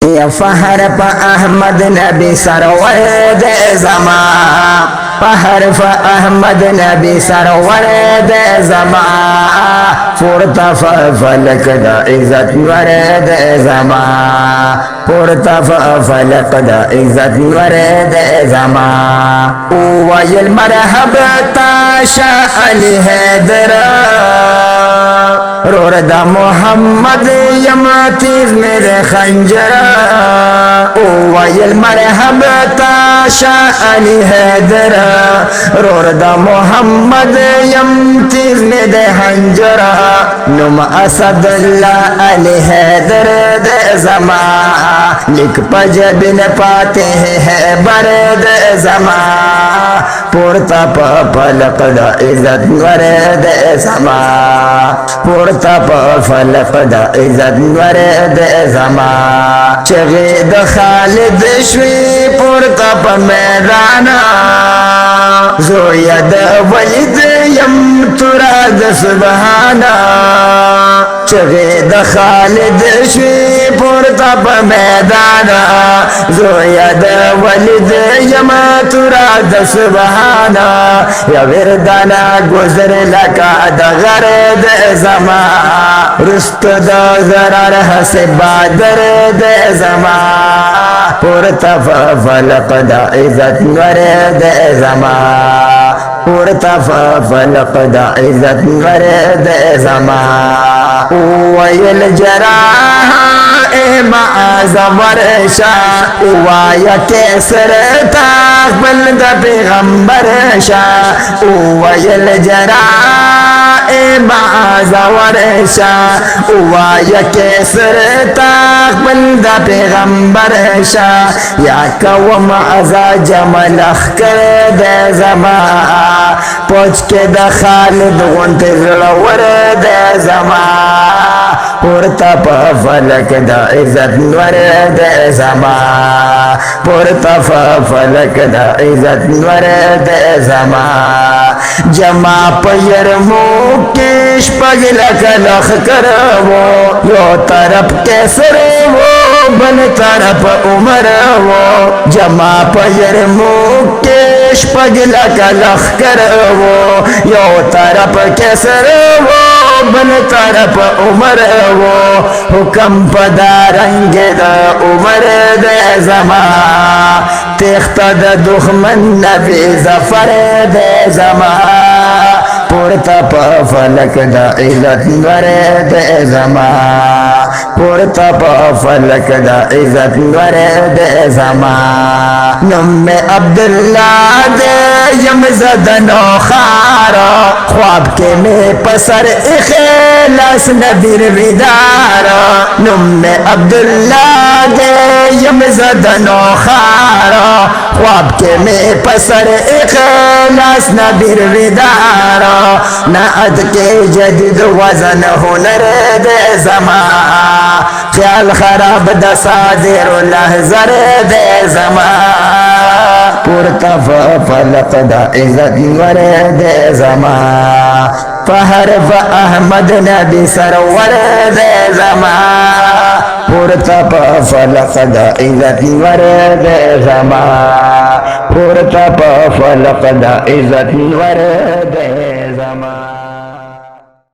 یا فہر پا احمد نبی سرور دے زمان، فہر پا احمد نبی سرور دے زمان، پورتا فلک دا عزت ور دے زمان، پورتا فلک دا عزت ور دے زمان. ویل مرحب تا شاہ علی حیدر رور دا محمد یم تیز میرے خنجر. ویل مرحب تا شاہ علی حیدر رور دا محمد یم تیز میرے خنجر. نم اسد اللہ علی حیدر دے زمان، لکھ پجبن پاتے ہیں بر دے زمان، پورتا پلق دا عزت ور دے زمان، پورتا فلق دا عزت ور دے زمان. چغید خالد شوی پورتا پا میدانا، زوید ولید یم تراد سبحانا. چغید خالد شوی پورتا پا میدانا، زوید ولید یم تراد سبحانا. یا وردانا گزر لکا دا غرد زمان، رست دا ضرر حسب بادر دے زمان، پورتا فلق دا عزت ور دے زمان، پورتا فلق دا عزت ور دے زمان. ویل جراح اے معاذ ورشا، وایا کیسر تاقبل دا پیغمبر شا. ویل جراح اے معاذ ورشا، وایا کیسر تاقبل دا پیغمبر شا. یا کوم ازا جمل اخکر دے زمان، پوچھ کے دا خالد غنت غلور دے زمان، پورتا فلک دا عزت ور دے زمان، پورتا فلک دا عزت ور دے زمان. جمع پیرمو کش پگلک لخ کرو، یو طرف کیسر وہ بن طرف عمر وہ. جمع پیرمو کش پگلک لخ کرو، یو طرف کیسر وہ بن طرف عمر وہ. حکم پدارنگ دا عمر دے زمان، تخت دا دخمن نبی ظفر دے زمان، پورتا فلک دا عزت ور دے زمان، پورتا فلک دا عزت ور دے زمان. نم عبداللہ دے یم زدن و خارا، خواب کے میں پسر اخلاص نبیر ودارا. نم عبداللہ دے یم زدن و خارا، خواب کے میں پسر اخلاص نبیر ودارا. نعت کے جدید وزن ہنر دے زمان، خیال خراب دا صادر و لحظر دے زمان، پورتا فلق دا عزت ور دے زمان. فہر احمد نبی سرور دے زمان، پورتا فلق دا عزت ور دے زمان، پورتا فلق دا عزت ور دے زمان.